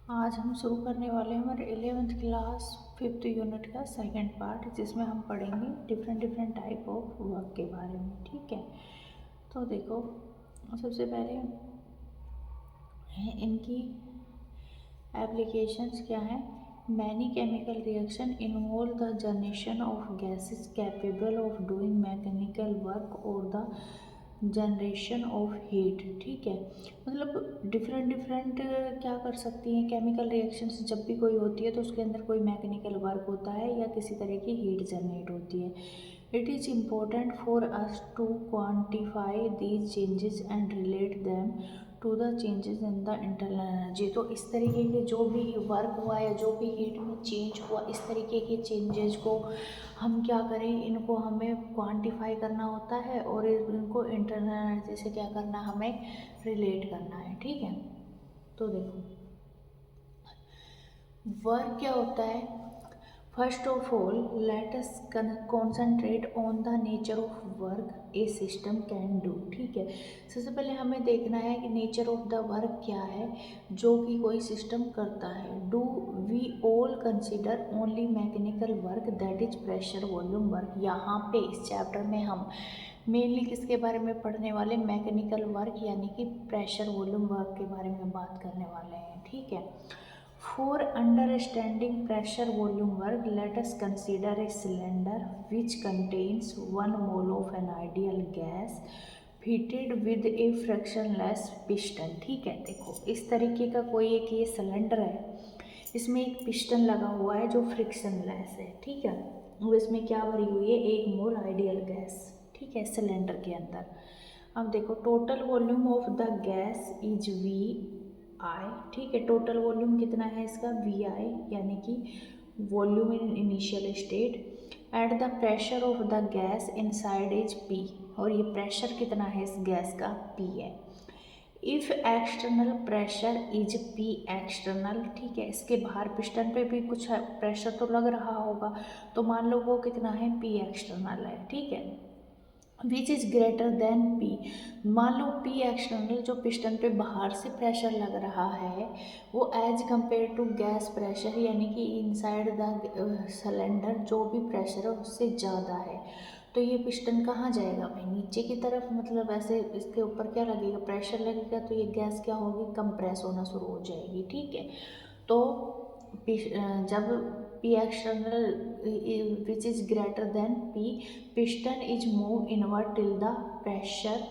आज हम शुरू करने वाले हैं हमारे 11th क्लास 5th यूनिट का सेकंड पार्ट, जिसमें हम पढ़ेंगे डिफरेंट टाइप ऑफ वर्क के बारे में। ठीक है, तो देखो सबसे पहले इनकी एप्लीकेशंस क्या हैं। Many chemical reaction involve the generation of gases capable of doing mechanical work और द जनरेशन ऑफ हीट। ठीक है, मतलब डिफरेंट क्या कर सकती हैं केमिकल रिएक्शंस। जब भी कोई होती है तो उसके अंदर कोई मैकेनिकल वर्क होता है या किसी तरह की हीट जनरेट होती है। It is important for us to quantify these changes and relate them to the changes in the internal energy. तो इस तरीके के जो भी वर्क हुआ या जो भी हीट में चेंज हुआ, इस तरीके के चेंजेस को हम क्या करें, इनको हमें क्वांटिफाई करना होता है और इनको इंटरनल एनर्जी से क्या करना, हमें रिलेट करना है। ठीक है, तो देखो वर्क क्या होता है। First of all let us concentrate on the nature of work A system can do. ठीक है, सबसे पहले हमें देखना है कि नेचर ऑफ द वर्क क्या है जो कि कोई सिस्टम करता है। Do we all consider only mechanical work that is pressure volume work. यहाँ पे इस चैप्टर में हम मेनली किसके बारे में पढ़ने वाले, मैकेनिकल वर्क यानी कि प्रेशर वॉल्यूम वर्क के बारे में बात करने वाले हैं। ठीक है, for understanding pressure volume work, let us consider a cylinder which contains 1 mole of an ideal gas fitted with a frictionless piston। ठीक है, देखो इस तरीके का कोई एक ये सिलेंडर है, इसमें एक पिस्टन लगा हुआ है जो फ्रिक्शनलेस है। ठीक है, वो इसमें क्या भरी हुई है, 1 मोल आइडियल गैस। ठीक है, सिलेंडर के अंदर। अब देखो total volume of the gas is V I. ठीक है, टोटल वॉल्यूम कितना है इसका, वी आई, यानी कि volume in initial state. At the pressure of the gas inside is P, और ये प्रेशर कितना है इस गैस का, पी है। If external pressure is P external, ठीक है, इसके बाहर पिस्टन पे भी कुछ प्रेशर तो लग रहा होगा, तो मान लो वो कितना है, पी एक्सटर्नल है। ठीक है, which is greater than P. मान लो पी एक्सटर्नल जो पिस्टन पे बाहर से प्रेशर लग रहा है वो as compare to gas pressure, यानी कि इनसाइड द सिलेंडर जो भी प्रेशर है उससे ज़्यादा है। तो ये पिस्टन कहाँ जाएगा भाई, नीचे की तरफ। मतलब ऐसे इसके ऊपर क्या लगेगा, प्रेशर लगेगा, तो ये गैस क्या होगी, कंप्रेस होना शुरू हो जाएगी। ठीक है, तो जब P external which is greater than P, piston is moved inward till the pressure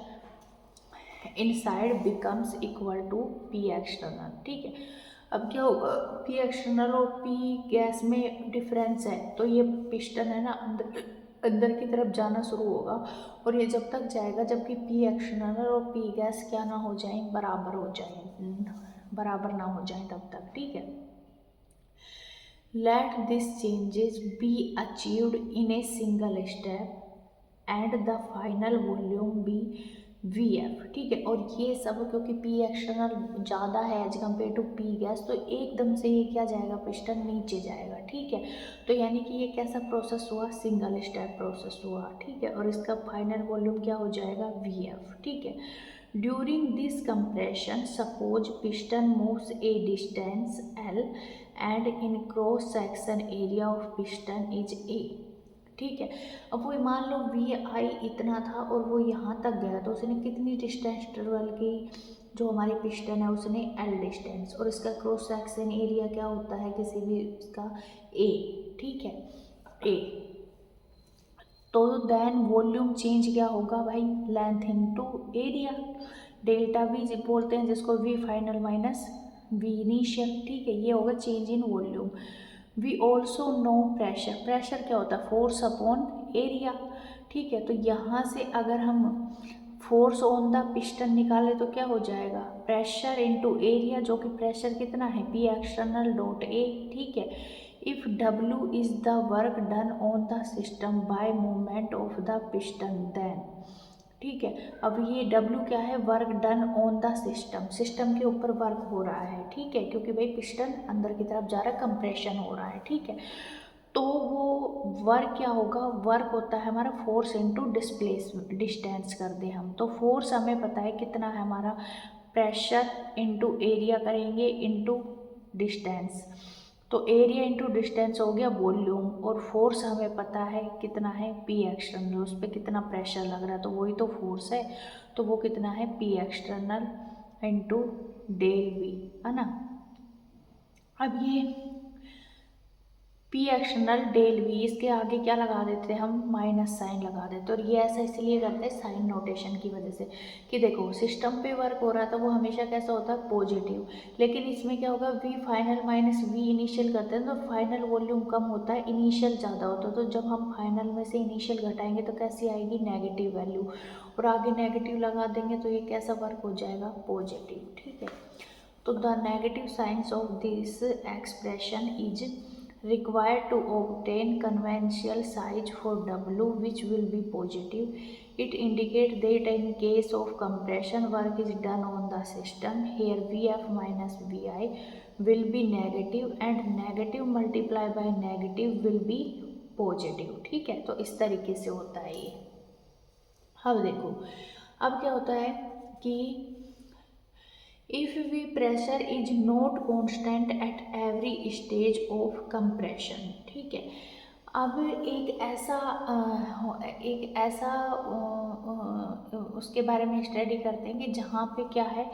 inside becomes equal to P external। ठीक है, अब क्या होगा, P एक्सटर्नल और P गैस में डिफरेंस है, तो ये पिस्टन है ना अंदर अंदर की तरफ जाना शुरू होगा, और ये जब तक जाएगा जबकि P एक्सटर्नल और P गैस क्या ना हो जाए, बराबर हो जाए, बराबर ना हो जाए तब तक। ठीक है, let these changes be achieved in a single step and the final volume be VF। ठीक है, और ये सब क्योंकि P एक्सटर्नल ज़्यादा है as compare to P gas, तो एकदम से ये क्या जाएगा, पिस्टन नीचे जाएगा। ठीक है, तो यानी कि ये कैसा प्रोसेस हुआ, सिंगल स्टेप प्रोसेस हुआ। ठीक है, और इसका फाइनल वॉल्यूम क्या हो जाएगा, VF। ठीक है, during this compression suppose piston moves A distance L and in cross section area of piston is a. ठीक है, अब वो मान लो वी आई इतना था और वो यहाँ तक गया, तो उसने कितनी डिस्टेंस ट्रेवल की, जो हमारी पिस्टन है उसने एल डिस्टेंस, और इसका क्रॉस सेक्शन एरिया क्या होता है किसी भी इसका, ए। ठीक है, ए, तो देन वॉल्यूम चेंज क्या होगा भाई, length into area, delta V बोलते हैं जिसको, V final minus V initial. ठीक है, ये होगा change in volume. We also know pressure, pressure क्या होता है, फोर्स अपॉन एरिया। ठीक है, तो यहाँ से अगर हम फोर्स ऑन द पिस्टन निकाले तो क्या हो जाएगा, प्रेशर इनटू एरिया, जो कि प्रेशर कितना है, पी एक्सटर्नल डॉट ए। ठीक है, if W is the work done on the system by movement of the piston then. ठीक है, अब ये W क्या है, work done on the system, system के ऊपर वर्क हो रहा है। ठीक है, क्योंकि भाई पिस्टन अंदर की तरफ जा रहा है, कंप्रेशन हो रहा है। ठीक है, तो वो वर्क क्या होगा, वर्क होता है हमारा फोर्स इनटू डिस्प्लेस, डिस्टेंस कर दे हम, तो फोर्स हमें पता है कितना है हमारा, प्रेशर इनटू एरिया करेंगे इनटू डिस्टेंस। तो एरिया इंटू डिस्टेंस हो गया वॉल्यूम, और फोर्स हमें पता है कितना है पी एक्सटर्नल, उस पर कितना प्रेशर लग रहा है तो वही तो फोर्स है, तो वो कितना है P external into del V, है ना। अब ये पी एक्सटर्नल डेल वी, इसके आगे क्या लगा देते हैं हम, माइनस साइन लगा देते हैं। और ये ऐसा इसलिए करते हैं साइन नोटेशन की वजह से कि देखो सिस्टम पे वर्क हो रहा था वो हमेशा कैसा होता है पॉजिटिव, लेकिन इसमें क्या होगा V final minus V initial करते हैं तो फाइनल वॉल्यूम कम होता है, इनिशियल ज़्यादा होता है। तो जब हम फाइनल में से इनिशियल घटाएंगे तो कैसी आएगी नेगेटिव वैल्यू, और आगे नेगेटिव लगा देंगे तो ये कैसा वर्क हो जाएगा पॉजिटिव, ठीक है। तो the negative science of this expression is required to obtain conventional size for W which will be positive. It indicates that in case of compression work is done on the system, here Vf minus Vi will be negative and negative multiplied by negative will be positive, ठीक है। तो इस तरीके से होता है ये। अब देखो अब क्या होता है कि if V pressure is not constant at every stage of compression, ठीक है। अब उसके बारे में स्टडी करते हैं कि जहाँ पे क्या है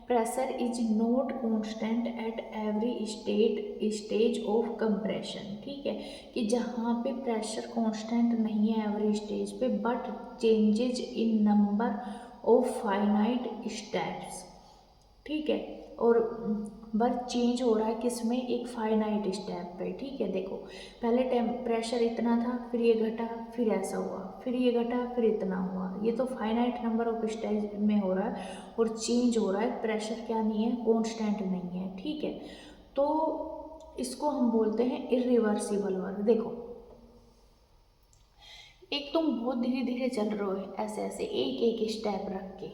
pressure is not constant at every stage of compression, ठीक है। कि जहाँ पे प्रेशर कांस्टेंट नहीं है एवरी स्टेज पे, but changes in number of finite steps, ठीक है। और वर्क चेंज हो रहा है किसमें, एक फाइनाइट स्टेप पे, ठीक है। देखो पहले प्रेशर इतना था, फिर ये घटा, फिर ऐसा हुआ, फिर ये घटा, फिर इतना हुआ, ये तो फाइनाइट नंबर ऑफ स्टेज में हो रहा है और चेंज हो रहा है, प्रेशर क्या नहीं है कांस्टेंट नहीं है, ठीक है। तो इसको हम बोलते हैं इरिवर्सिबल वर्क। देखो एक तुम बहुत धीरे धीरे चल रहे हो ऐसे ऐसे एक एक स्टेप रख के,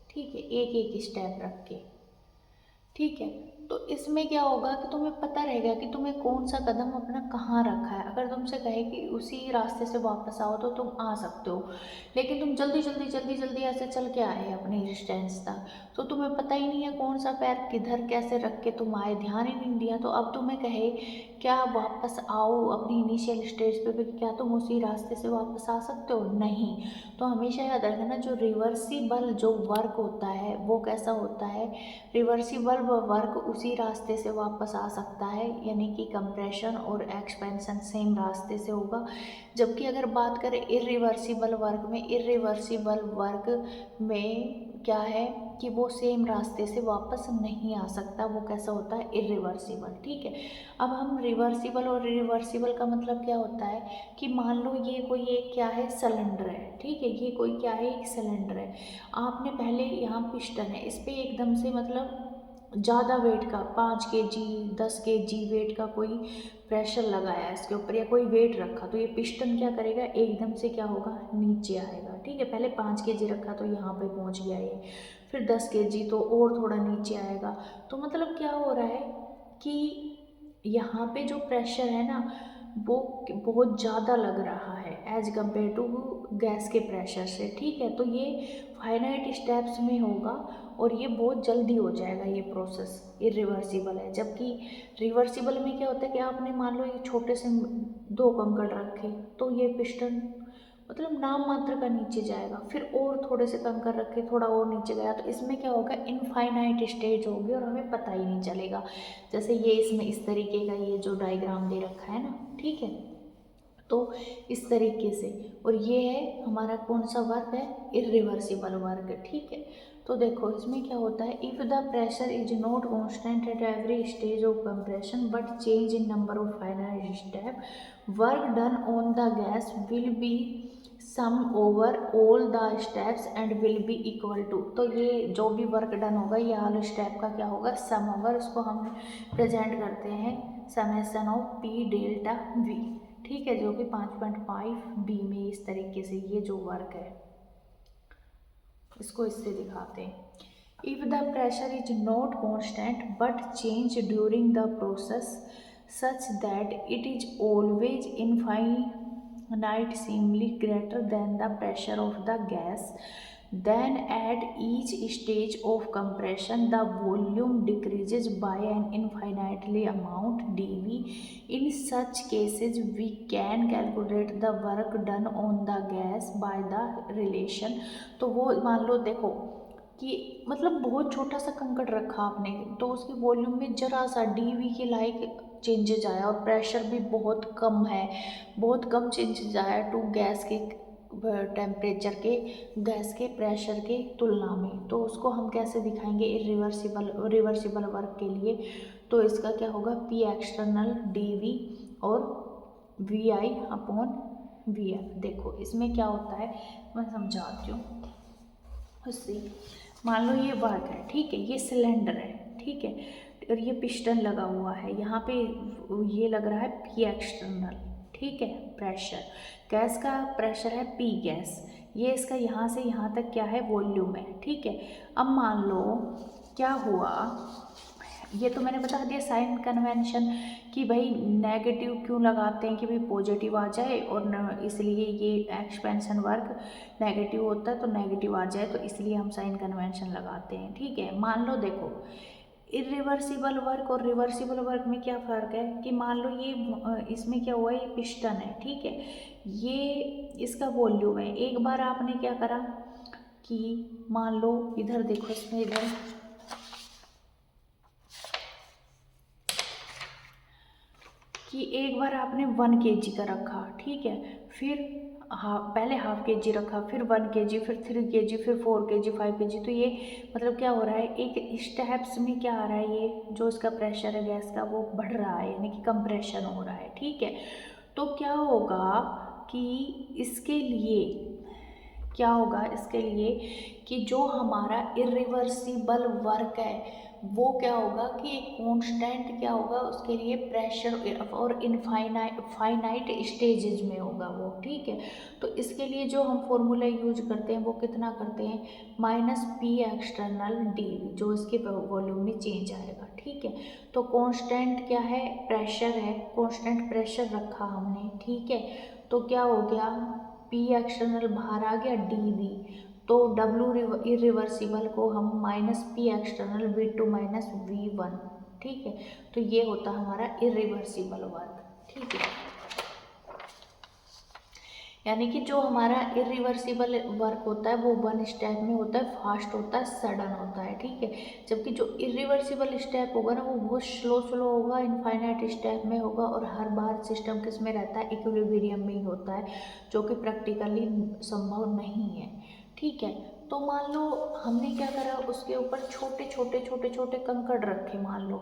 ठीक है, एक एक स्टेप रख के, ठीक है। तो इसमें क्या होगा कि तुम्हें पता रहेगा कि तुम्हें कौन सा कदम अपना कहाँ रखा है। अगर तुमसे कहे कि उसी रास्ते से वापस आओ तो तुम आ सकते हो, लेकिन तुम जल्दी जल्दी जल्दी जल्दी ऐसे चल के आए अपनी डिस्टेंस तक, तो तुम्हें पता ही नहीं है कौन सा पैर किधर कैसे रख के तुम आए, ध्यान ही नहीं दिया। तो अब तुम्हें कहे क्या वापस आओ अपनी इनिशियल स्टेज पे, क्या तुम उसी रास्ते से वापस आ सकते हो, नहीं। तो हमेशा याद रखना जो रिवर्सिबल जो वर्क होता है वो कैसा होता है, रिवर्सिबल वर्क उसी रास्ते से वापस आ सकता है, यानी कि कंप्रेशन और एक्सपेंशन सेम रास्ते से होगा। जबकि अगर बात करें इरिवर्सिबल वर्क में क्या है कि वो सेम रास्ते से वापस नहीं आ सकता, वो कैसा होता है इरिवर्सिबल, ठीक है। अब हम रिवर्सिबल और इरिवर्सिबल का मतलब क्या होता है कि मान लो ये कोई एक क्या है सिलेंडर है, ठीक है, ये कोई क्या है एक सिलेंडर है। आपने पहले यहाँ पिस्टन है, इस पर एकदम से मतलब ज़्यादा वेट का 5 kg 10 kg वेट का कोई प्रेशर लगाया इसके ऊपर या कोई वेट रखा, तो ये पिस्टन क्या करेगा एकदम से क्या होगा नीचे आएगा, ठीक है। पहले 5 kg रखा तो यहाँ पे पहुँच गया ये, फिर 10 kg तो और थोड़ा नीचे आएगा। तो मतलब क्या हो रहा है कि यहाँ पे जो प्रेशर है ना वो बहुत ज़्यादा लग रहा है एज कम्पेयर टू गैस के प्रेशर से, ठीक है। तो ये फाइनाइट स्टेप्स में होगा और ये बहुत जल्दी हो जाएगा ये प्रोसेस, इरिवर्सिबल है। जबकि रिवर्सिबल में क्या होता है कि आपने मान लो ये छोटे से 2 कंकड़ रखे तो ये पिस्टन मतलब नाम मात्र का नीचे जाएगा, फिर और थोड़े से कंकड़ रखे थोड़ा और नीचे गया, तो इसमें क्या होगा इनफाइनाइट स्टेज होगी और हमें पता ही नहीं चलेगा। जैसे ये इसमें इस तरीके का ये जो डायग्राम दे रखा है ना, ठीक है। तो इस तरीके से, और ये है हमारा कौन सा वर्क है इरिवर्सिबल वर्क, ठीक है। तो देखो इसमें क्या होता है if the pressure is not constant at every stage of compression but change in number of finite step, work done on the gas will be sum over all the steps and will be equal to. तो ये जो भी work done होगा ये all step का क्या होगा सम over, इसको हम प्रेजेंट करते हैं summation of P delta we, ठीक है, जो कि 5.5 बी में इस तरीके से ये जो वर्क है इसको इससे दिखाते हैं। If the pressure is not constant but change during the process such that it is always infinitesimally greater than the pressure of the gas, Then at each stage of compression the volume decreases by an infinitely amount dV. In such cases we can calculate the work done on the gas by the relation. तो वो मान लो देखो कि मतलब बहुत छोटा सा कंकड़ रखा आपने, तो उसकी वॉल्यूम में जरा सा डीवी के लाइक चेंजेज आया और प्रेशर भी बहुत कम है, बहुत कम चेंजेज आया टू गैस के टेम्परेचर के, गैस के प्रेशर के तुलना में। तो उसको हम कैसे दिखाएंगे रिवर्सिबल वर्क के लिए? तो इसका क्या होगा, पी एक्सटर्नल डी वी और V I upon V F. देखो इसमें क्या होता है मैं समझाती हूँ उससे। मान लो ये वर्क है, ठीक है, ये सिलेंडर है, ठीक है, और ये पिस्टन लगा हुआ है, यहाँ पे ये लग रहा है पी एक्सटर्नल, ठीक है, प्रेशर, गैस का प्रेशर है पी गैस, ये इसका यहाँ से यहाँ तक क्या है वॉल्यूम है, ठीक है। अब मान लो क्या हुआ, ये तो मैंने बता दिया साइन कन्वेंशन कि भाई नेगेटिव क्यों लगाते हैं कि भाई पॉजिटिव आ जाए, और इसलिए ये एक्सपेंशन वर्क नेगेटिव होता है तो नेगेटिव आ जाए, तो इसलिए हम साइन कन्वेंशन लगाते हैं, ठीक है। मान लो देखो इरिवर्सिबल वर्क और रिवर्सिबल वर्क में क्या फ़र्क है कि मान लो ये इसमें क्या हुआ, ये पिस्टन है, ठीक है, ये इसका वॉल्यूम है। एक बार आपने क्या करा कि मान लो इधर देखो, इसमें इधर कि एक बार आपने 1 kg का रखा, ठीक है, फिर पहले ½ kg रखा, फिर 1 kg, फिर 3 kg, फिर 4 kg, 5 kg। तो ये मतलब क्या हो रहा है, एक स्टेप्स में क्या आ रहा है, ये जो इसका प्रेशर है गैस का वो बढ़ रहा है, यानी कि कंप्रेशन हो रहा है, ठीक है। तो क्या होगा कि इसके लिए क्या होगा, इसके लिए कि जो हमारा इरिवर्सिबल वर्क है वो क्या होगा कि एक कांस्टेंट क्या होगा उसके लिए प्रेशर और फाइनाइट स्टेजेस में होगा वो, ठीक है। तो इसके लिए जो हम फॉर्मूला यूज करते हैं वो कितना करते हैं, माइनस पी एक्सटर्नल डी, जो इसके वॉल्यूम में चेंज आएगा, ठीक है। तो कांस्टेंट क्या है, प्रेशर है, कांस्टेंट प्रेशर रखा हमने, ठीक है। तो क्या हो गया, पी एक्सटर्नल बाहर आ गया, डी वी, तो डब्ल्यू इरिवर्सिबल को हम minus P external V two minus V one, ठीक है। तो ये होता हमारा इरिवर्सिबल वर्क, ठीक है। यानी कि जो हमारा इरिवर्सिबल वर्क होता है वो 1 स्टेप में होता है, फास्ट होता है, सडन होता है, ठीक है। जबकि जो इरिवर्सिबल स्टेप होगा ना वो बहुत स्लो होगा, इनफाइनाइट स्टेप में होगा, और हर बार सिस्टम किस में रहता है, इक्विलिब्रियम में ही होता है, जो कि प्रैक्टिकली संभव नहीं है, ठीक है। तो मान लो हमने क्या करा, उसके ऊपर छोटे कंकड़ रखे, मान लो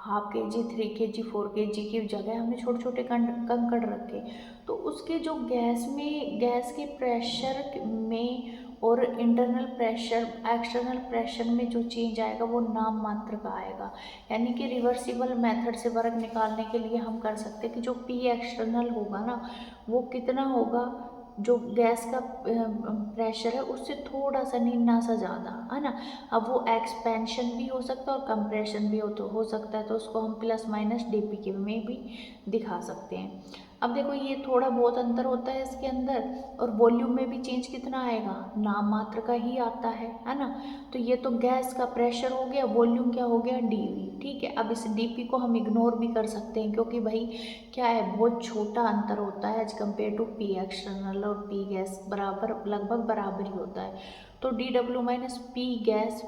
½ kg, 3 kg, 4 kg की जगह हमने छोटे कंकड़ रखे। तो उसके जो गैस के प्रेशर में और इंटरनल प्रेशर एक्सटर्नल प्रेशर में जो चेंज आएगा वो नाम मात्र का आएगा। यानी कि रिवर्सिबल मेथड से वर्क निकालने के लिए हम कर सकते हैं कि जो पी एक्सटर्नल होगा ना वो कितना होगा, जो गैस का प्रेशर है उससे थोड़ा सा नीना सा ज़्यादा है ना। अब वो एक्सपेंशन भी हो सकता है और कंप्रेशन भी हो सकता है, तो उसको हम प्लस माइनस डीपी के में भी दिखा सकते हैं। अब देखो ये थोड़ा बहुत अंतर होता है इसके अंदर, और वॉल्यूम में भी चेंज कितना आएगा, नाम मात्र का ही आता है ना। तो ये तो गैस का प्रेशर हो गया, वॉल्यूम क्या हो गया, डीवी, ठीक है। अब इस डीपी को हम इग्नोर भी कर सकते हैं क्योंकि भाई क्या है, बहुत छोटा अंतर होता है as compare to P external, और पी गैस बराबर लगभग बराबर ही होता है। तो d W minus P gas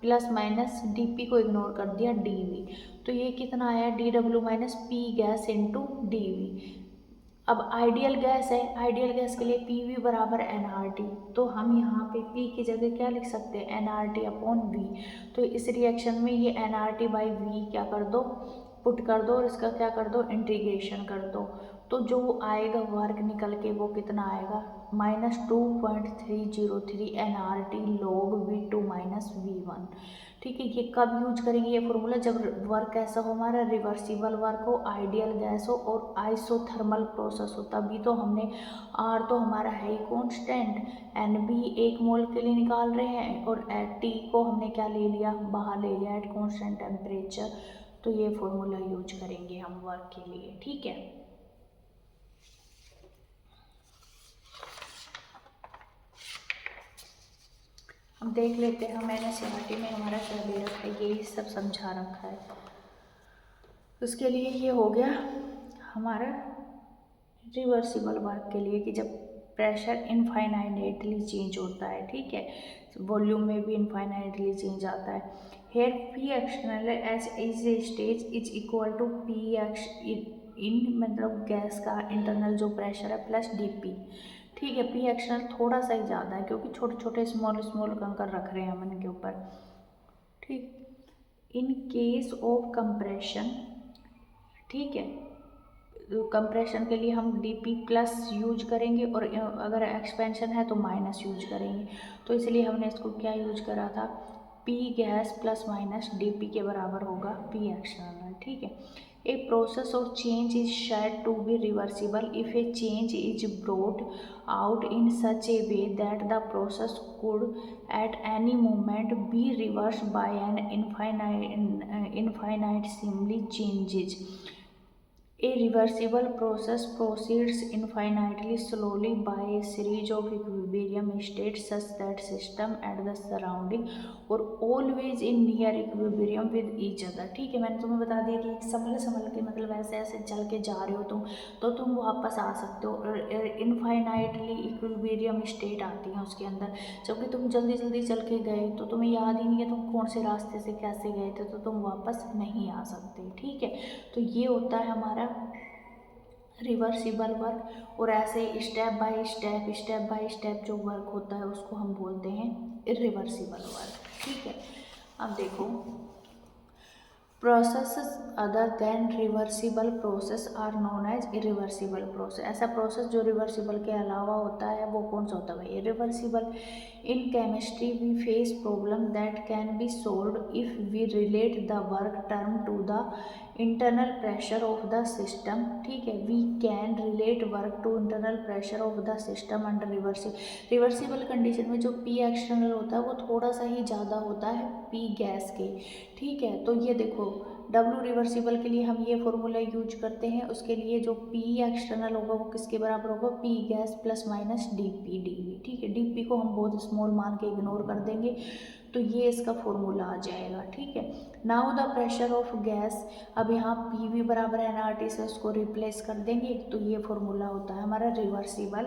plus minus d P को इग्नोर कर दिया डी वी, तो ये कितना आया, d W minus P gas into d V. अब आइडियल गैस है, आइडियल गैस के लिए पी वी बराबर एन आर टी, तो हम यहाँ पे पी की जगह क्या लिख सकते हैं, n R T upon V. तो इस रिएक्शन में ये n R T by V क्या कर दो, पुट कर दो, और इसका क्या कर दो, इंटीग्रेशन कर दो। तो जो आएगा वर्क निकल के वो कितना आएगा, -2.303 n R T log V two minus V one, ठीक है। ये कब यूज करेंगे ये फॉर्मूला, जब वर्क ऐसा हो हमारा रिवर्सिबल वर्क हो, आइडियल गैस हो और आइसोथर्मल प्रोसेस हो, तभी तो हमने आर तो हमारा है ही कॉन्स्टेंट, एन भी 1 मोल के लिए निकाल रहे हैं, और टी को हमने क्या ले लिया, बाहर ले लिया एट कॉन्स्टेंट टेम्परेचर। तो ये फॉर्मूला यूज करेंगे हम वर्क के लिए, ठीक है। हम देख लेते हैं, मैंने सीआरटी में हमारा क्या दे रखा है, यही सब समझा रखा है। उसके लिए ये हो गया हमारा रिवर्सिबल वर्क के लिए कि जब प्रेशर इनफाइनाइटली चेंज होता है, ठीक है, वॉल्यूम में भी इनफाइनाइटली चेंज आता है। Here P external as is a stage is equal to P x in मतलब गैस का इंटरनल जो प्रेशर है प्लस डी पी, ठीक है। पी एक्सटर्नल थोड़ा सा ही ज़्यादा है क्योंकि छोटे छोटे स्मॉल स्मॉल कंकर रख रहे हैं हम इनके ऊपर, ठीक। इन केस ऑफ कंप्रेशन, ठीक है, कंप्रेशन के लिए हम डीपी प्लस यूज करेंगे और अगर एक्सपेंशन है तो माइनस यूज करेंगे। तो इसलिए हमने इसको क्या यूज करा था, P gas plus minus d P के बराबर होगा पी एक्सटर्नल, ठीक है। A process of change is said to be reversible if a change is brought out in such a way that the process could at any moment be reverse by an infinitesimally changes. A reversible process proceeds infinitely slowly by a series of equilibrium states such that system and the surrounding और always in near equilibrium with each other, ठीक है। मैंने तुम्हें बता दिया कि संभल संभल के मतलब ऐसे ऐसे चल के जा रहे हो तुम तो तुम वापस आ सकते हो, इनफाइनाइटली इक्विलिब्रियम स्टेट आती है उसके अंदर। जबकि तुम जल्दी जल्दी चल के गए तो तुम्हें याद ही नहीं है तुम कौन से रास्ते से कैसे गए थे, तो तुम वापस नहीं आ सकते, ठीक है। तो ये होता है हमारा रिवर्सिबल वर्क। और ऐसे स्टेप बाय स्टेप जो वर्क होता है उसको हम बोलते हैं इरिवर्सिबल वर्क, ठीक है। अब देखो, processes other than reversible process are known as irreversible process. ऐसा प्रोसेस जो रिवर्सिबल के अलावा होता है वो कौन सा होता है, irreversible. In chemistry we face problem that can be solved if we relate the work term to the internal pressure of the system, ठीक है। We can relate work to internal pressure of the system under reversible condition में जो P external होता है वो थोड़ा सा ही ज़्यादा होता है पी गैस के, ठीक है। तो ये देखो डब्ल्यू रिवर्सिबल के लिए हम ये फॉर्मूला यूज करते हैं, उसके लिए जो पी एक्सटर्नल होगा वो किसके बराबर होगा, P gas plus minus d P d V, ठीक है। डी पी को हम बहुत स्मॉल मान के इग्नोर कर देंगे तो ये इसका फॉर्मूला आ जाएगा, ठीक है। Now the pressure of gas, अब यहाँ पी वी बराबर है ना RT से उसको रिप्लेस कर देंगे तो ये फॉर्मूला होता है हमारा रिवर्सिबल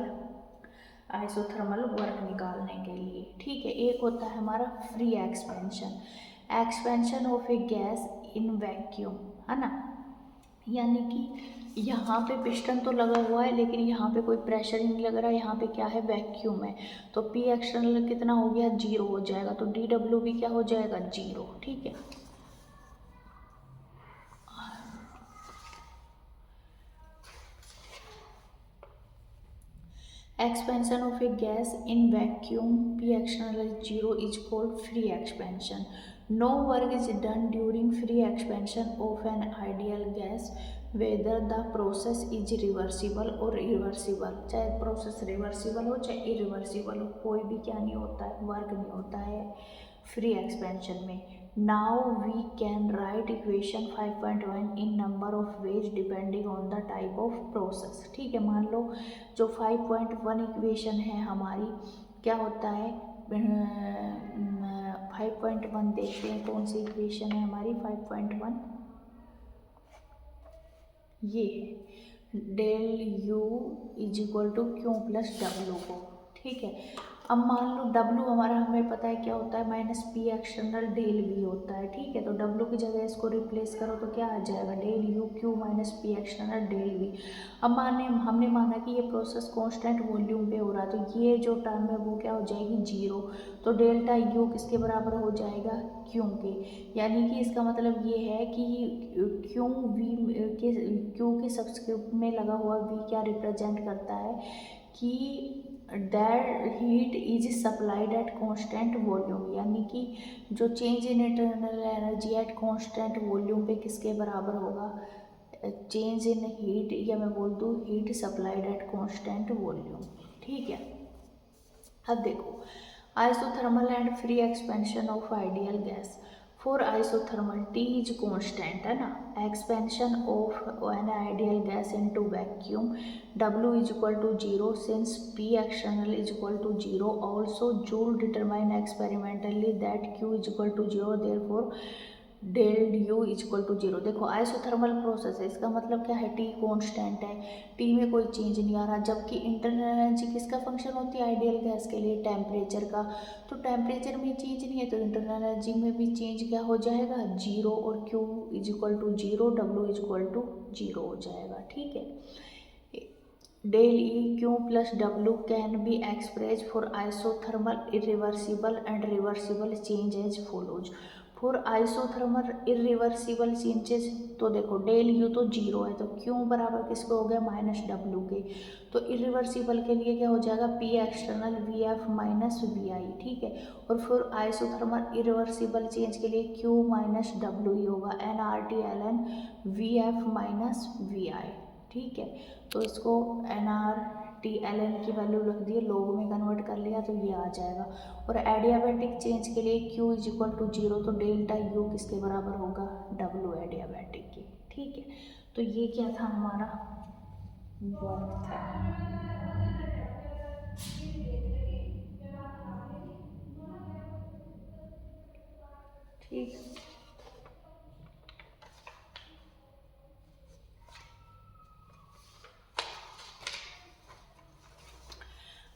आइसोथर्मल वर्क निकालने के लिए, ठीक है। एक होता है हमारा free expansion, expansion of A gas in vacuum, है ना। यानी कि यहाँ पे पिस्टन तो लगा हुआ है लेकिन यहाँ पे कोई प्रेशर ही नहीं लग रहा है, यहाँ पे क्या है, वैक्यूम है। तो पी एक्सटर्नल कितना हो गया, 0 हो जाएगा, तो डी डब्ल्यू भी क्या हो जाएगा, 0, ठीक है। Expansion of a gas in vacuum P external is 0 is called free expansion. No work is done during free expansion of an ideal gas whether the process is reversible or irreversible, चाहे process reversible हो चाहे irreversible हो, कोई भी क्या नहीं होता है, वर्क नहीं होता है फ्री एक्सपेंशन में। Now we can write equation 5.1 in number of ways depending on the type of process, ठीक है। मान लो जो 5.1 इक्वेशन है हमारी क्या होता है, 5.1 देखते हैं कौन सी इक्वेशन है हमारी 5.1, ये है del U is equal to Q plus W को, ठीक है। अब मान लो डब्ल्यू हमारा हमें पता है क्या होता है, minus P external del V होता है, ठीक है। तो डब्ल्यू की जगह इसको रिप्लेस करो तो क्या आ जाएगा, del U Q minus P external del V. अब हमने माना कि ये प्रोसेस कांस्टेंट वॉल्यूम पे हो रहा है तो ये जो टर्म है वो क्या हो जाएगी, 0। तो डेल्टा यू किसके बराबर हो जाएगा, क्यू के। यानी कि इसका मतलब ये है कि क्यू के सब्सक्रिप्ट में लगा हुआ वी क्या रिप्रेजेंट करता है कि that heat is supplied at constant volume, यानी कि जो change in internal energy at constant volume पे किसके बराबर होगा, चेंज इन हीट, या मैं बोल दूँ heat supplied at constant volume, ठीक है। अब देखो isothermal and free expansion of ideal gas. For isothermal T is constant है ना, expansion of an ideal gas into vacuum W is equal to zero since P external is equal to zero, also Joule determine experimentally that Q is equal to zero, therefore del U is equal to zero. देखो isothermal process है, इसका मतलब क्या है, T constant है, T में कोई change नहीं आ रहा, जबकि इंटरनल एनर्जी किसका फंक्शन होती है आइडियल गैस के लिए, टेम्परेचर का, तो टेम्परेचर में चेंज नहीं है तो इंटरनल एनर्जी में भी चेंज क्या हो जाएगा, जीरो, और Q is equal to zero, W is equal to zero हो जाएगा। ठीक है, del E Q plus W can be express for isothermal irreversible and reversible change as follows. For isothermal irreversible changes तो देखो del you तो zero है, तो Q बराबर किसके हो गया, माइनस डब्ल्यू के, तो इरिवर्सिबल के लिए क्या हो जाएगा, P external V F minus V I. ठीक है, और फिर आइसोथर्मल इरिवर्सिबल चेंज के लिए क्यू माइनस डब्ल्यू ही होगा, N R T L N V F minus V I. ठीक है, तो इसको N R T L N की वैल्यू रख दिए, लोग में कन्वर्ट कर लिया तो ये आ जाएगा। और एडियाबैटिक चेंज के लिए Q is equal to zero, तो डेल्टा यू किसके बराबर होगा, डब्ल्यू एडियाबैटिक के। ठीक है, तो ये क्या था हमारा वर्क था। ठीक,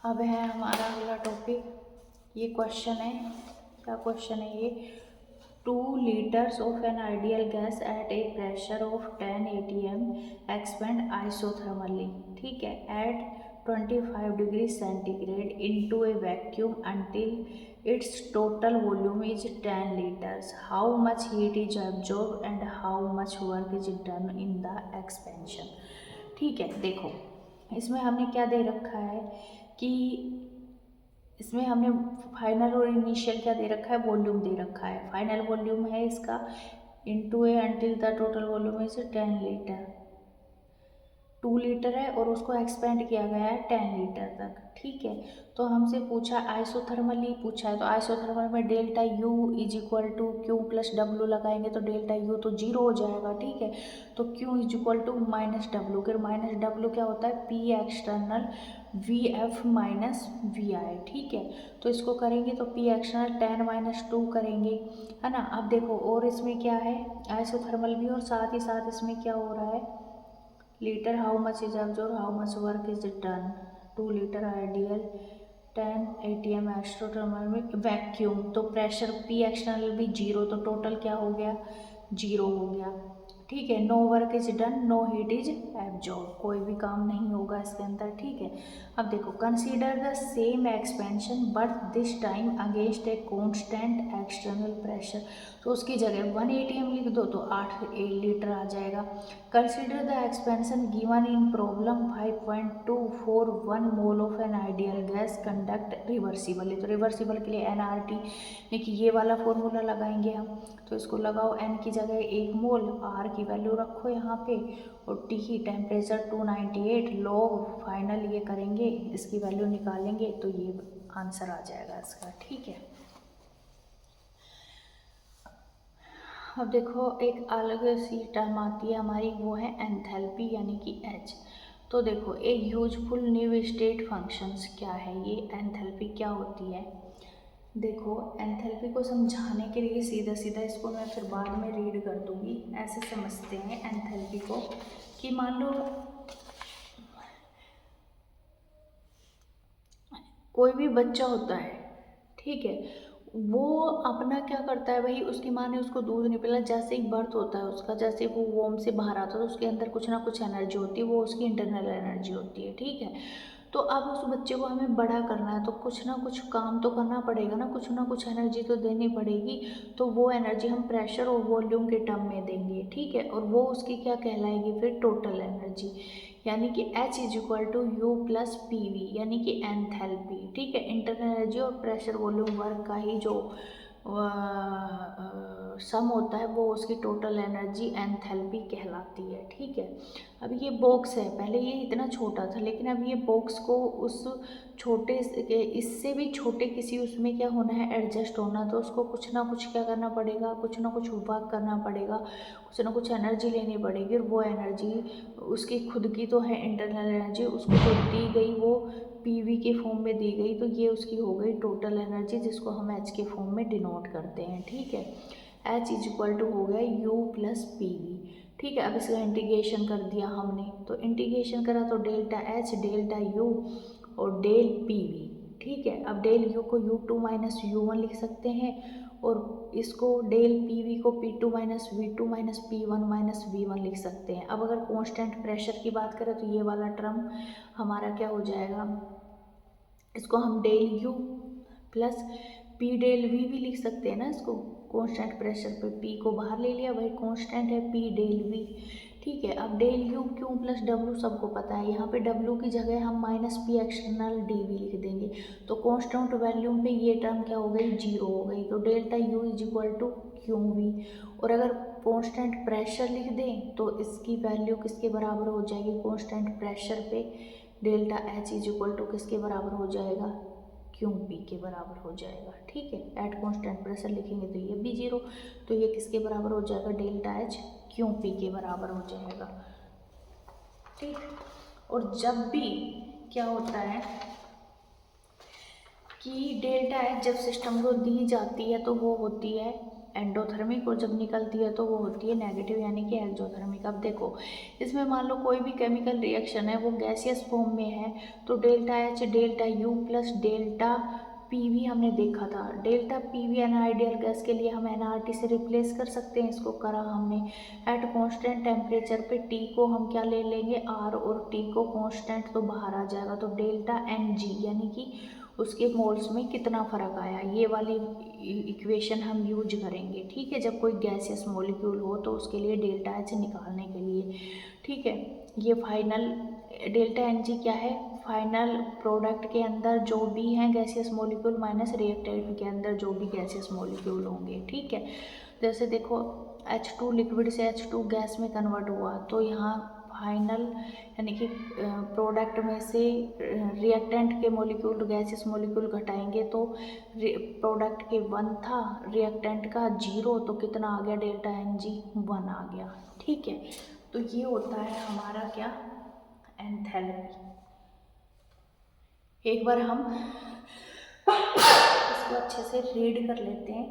अब है हमारा अगला टॉपिक, ये क्वेश्चन है, क्या क्वेश्चन है ये, 2 liters of an ideal gas at a pressure of 10 atm expand isothermally, ठीक है, at 25 degree centigrade into a vacuum until its total volume is 10 liters. How much heat is absorbed and how much work is done in the expansion? ठीक है, देखो इसमें हमने क्या दे रखा है कि इसमें हमने फाइनल और इनिशियल क्या दे रखा है, वॉल्यूम दे रखा है। फाइनल वॉल्यूम है इसका into A until the total volume is 10 litre, 2 litre है और उसको एक्सपेंड किया गया है 10 लीटर तक। ठीक है, तो हमसे पूछा आइसोथर्मली पूछा है, तो आइसोथर्मल में delta U is equal to Q plus W लगाएंगे तो डेल्टा यू तो जीरो हो जाएगा। ठीक है, तो Q is equal to minus W, फिर माइनस डब्ल्यू क्या होता है, P external V F minus V I. ठीक है, तो इसको करेंगे तो पी एक्सटर्नल 10 माइनस 2 करेंगे, है ना। अब देखो और इसमें क्या है, आइसोथर्मल भी, और साथ ही साथ इसमें क्या हो रहा है, liter how much is absorb, how much work is done, 2 liter ideal 10 ATM isothermal में वैक्यूम, तो प्रेशर पी एक्सटर्नल भी जीरो, तो टोटल क्या हो गया, जीरो हो गया। ठीक है, no work is done, no heat is absorb, कोई भी काम नहीं होगा इसके अंदर। ठीक है, अब देखो consider the same expansion but this time against a constant external pressure, तो उसकी जगह 1 एटीएम लिख दो तो 8 लीटर आ जाएगा। Consider the expansion given in problem 5.241 mole of an ideal gas conduct reversibly, तो रिवर्सिबल के लिए NRT देखिए ये वाला फॉर्मूला लगाएंगे हम, तो इसको लगाओ, n की जगह 1 मोल, r की वैल्यू रखो यहाँ पे, और t की टेम्परेचर 298 लॉग, फाइनल ये करेंगे इसकी वैल्यू निकालेंगे तो ये आंसर आ जाएगा इसका। ठीक है, अब देखो एक अलग सी टर्म आती है हमारी, वो है एंथैल्पी यानी कि H। तो देखो ए यूजफुल न्यू स्टेट फंक्शंस क्या है, ये एंथैल्पी क्या होती है। देखो एंथैल्पी को समझाने के लिए सीधा सीधा इसको मैं फिर बाद में रीड कर दूंगी, ऐसे समझते हैं एंथैल्पी को कि मान लो कोई भी बच्चा होता है, ठीक है, वो अपना क्या करता है भाई, उसकी माँ ने उसको दूध नहीं पिलाया, जैसे ही बर्थ होता है उसका, जैसे वो वोम से बाहर आता है तो उसके अंदर कुछ ना कुछ एनर्जी होती है, वो उसकी इंटरनल एनर्जी होती है। ठीक है, तो अब उस बच्चे को हमें बड़ा करना है तो कुछ ना कुछ काम तो करना पड़ेगा ना कुछ एनर्जी तो देनी पड़ेगी, तो वो एनर्जी हम प्रेशर और वॉल्यूम के टर्म में देंगे। ठीक है, और वो उसकी क्या कहलाएगी फिर, टोटल एनर्जी, यानी कि H is equal to U plus P V, यानी कि एंथैल्पी। ठीक है, इंटरनल एनर्जी और प्रेशर वॉल्यूम वर्क का ही जो सम होता है वो उसकी टोटल एनर्जी एंथैल्पी कहलाती है। ठीक है, अब ये बॉक्स है, पहले ये इतना छोटा था लेकिन अब ये बॉक्स को उस छोटे इससे भी छोटे किसी उसमें क्या होना है, एडजस्ट होना, तो उसको कुछ ना कुछ क्या करना पड़ेगा, कुछ ना कुछ वर्क करना पड़ेगा, कुछ ना कुछ एनर्जी लेनी पड़ेगी। और वो एनर्जी उसकी खुद की तो है इंटरनल एनर्जी, उसको जो दी गई वो पीवी के फॉर्म में दी गई, तो ये उसकी हो गई टोटल एनर्जी जिसको हम एच के फॉर्म में डिनोट करते हैं। ठीक है, एच इज इक्वल टू हो गया यू प्लस पी वी। ठीक है, अब इसका इंटीग्रेशन कर दिया हमने, तो इंटीग्रेशन करा तो डेल्टा एच डेल्टा यू और डेल पी वी। ठीक है, अब डेल यू को u2 माइनस u1 लिख सकते हैं और इसको डेल पी वी को p2 minus v2 minus p1 minus v1 लिख सकते हैं। अब अगर कांस्टेंट प्रेशर की बात करें तो ये वाला टर्म हमारा क्या हो जाएगा, इसको हम del U plus P del V भी लिख सकते हैं ना, इसको कांस्टेंट प्रेशर पे p को बाहर ले लिया, भाई कांस्टेंट है p डेल वी। ठीक है, अब del U Q plus W सबको पता है, यहाँ पे डब्ल्यू की जगह हम minus P external d V लिख देंगे, तो कांस्टेंट वैल्यू पे ये टर्म क्या हो गई, जीरो हो गई, तो delta U is equal to Q V. और अगर कांस्टेंट प्रेशर लिख दें तो इसकी वैल्यू किसके बराबर हो जाएगी, कांस्टेंट प्रेशर पे delta H is equal to किसके बराबर हो जाएगा, क्यू पी के बराबर हो जाएगा। ठीक है, एट कांस्टेंट प्रेशर लिखेंगे तो ये भी जीरो, तो ये किसके बराबर हो जाएगा, डेल्टा एच क्यू पी के बराबर हो जाएगा। ठीक, और जब भी क्या होता है कि डेल्टा एच जब सिस्टम को दी जाती है तो वो होती है एंडोथर्मिक, और जब निकलती है तो वो होती है नेगेटिव यानी कि एक्सोथर्मिक। अब देखो इसमें मान लो कोई भी केमिकल रिएक्शन है वो गैसियस फॉर्म में है, तो delta H delta you plus delta P we हमने देखा था, delta P V N ideal gas के लिए हम एनआरटी से रिप्लेस कर सकते हैं, इसको करा हमने। एट कांस्टेंट टेम्परेचर पे टी को हम क्या ले लेंगे, आर, और टी को कांस्टेंट तो बाहर आ जाएगा, तो डेल्टा एन जी यानी कि उसके मोल्स में कितना फ़र्क आया, ये वाली इक्वेशन हम यूज करेंगे। ठीक है, जब कोई गैसियस मॉलिक्यूल हो तो उसके लिए डेल्टा एच निकालने के लिए। ठीक है, ये फाइनल डेल्टा एन जी क्या है, फाइनल प्रोडक्ट के अंदर जो भी हैं गैसियस मॉलिक्यूल माइनस रिएक्टेंट के अंदर जो भी गैसियस मॉलिक्यूल होंगे। ठीक है, जैसे देखो H2 लिक्विड से H2 गैस में कन्वर्ट हुआ, तो यहाँ फाइनल यानी कि प्रोडक्ट में से रिएक्टेंट के मॉलिक्यूल गैसियस मॉलिक्यूल घटाएंगे तो प्रोडक्ट के 1 था, रिएक्टेंट का 0, तो कितना आ गया, डेल्टा एन जी 1 आ गया। ठीक है, तो ये होता है हमारा क्या, एंथैल्पी। एक बार हम इसको अच्छे से रीड कर लेते हैं,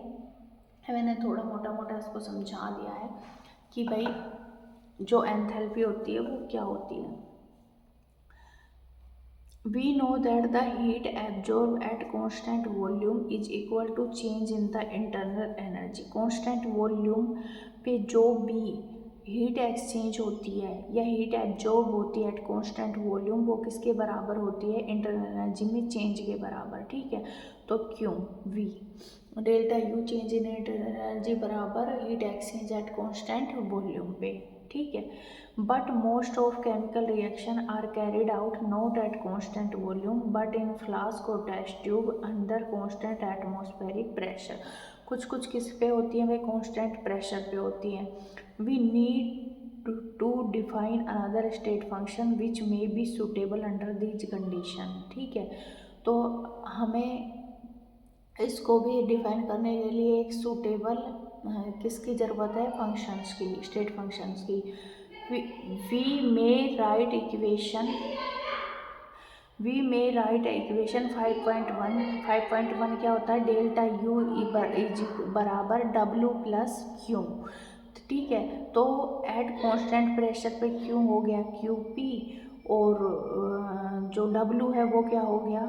मैंने थोड़ा मोटा मोटा इसको समझा दिया है कि भाई जो एंथैल्पी होती है वो क्या होती है। We know that the heat absorbed at constant volume is equal to change in the internal energy। constant volume पे जो भी हीट एक्सचेंज होती है या हीट एब्जॉर्ब होती है एट कांस्टेंट वॉल्यूम, वो किसके बराबर होती है, इंटरनल एनर्जी में चेंज के बराबर। ठीक है, तो Q V delta U change in internal energy बराबर heat exchange at constant volume पे। ठीक है, but most of chemical reaction are carried out not at constant volume but in flask or test tube under constant atmospheric pressure। कुछ कुछ किस पे होती हैं, वे कांस्टेंट प्रेशर पे होती हैं। we need to define another state function which may be suitable under these condition। ठीक है, तो हमें इसको भी डिफाइन करने के लिए एक सूटेबल किसकी ज़रूरत है, फंक्शंस की, स्टेट फंक्शंस की। वी मे राइट इक्वेशन 5.1 क्या होता है, डेल्टा यू इज बराबर डब्ल्यू प्लस क्यू। ठीक है, तो एट कांस्टेंट प्रेशर पे क्यू हो गया क्यू पी, और जो डब्ल्यू है वो क्या हो गया,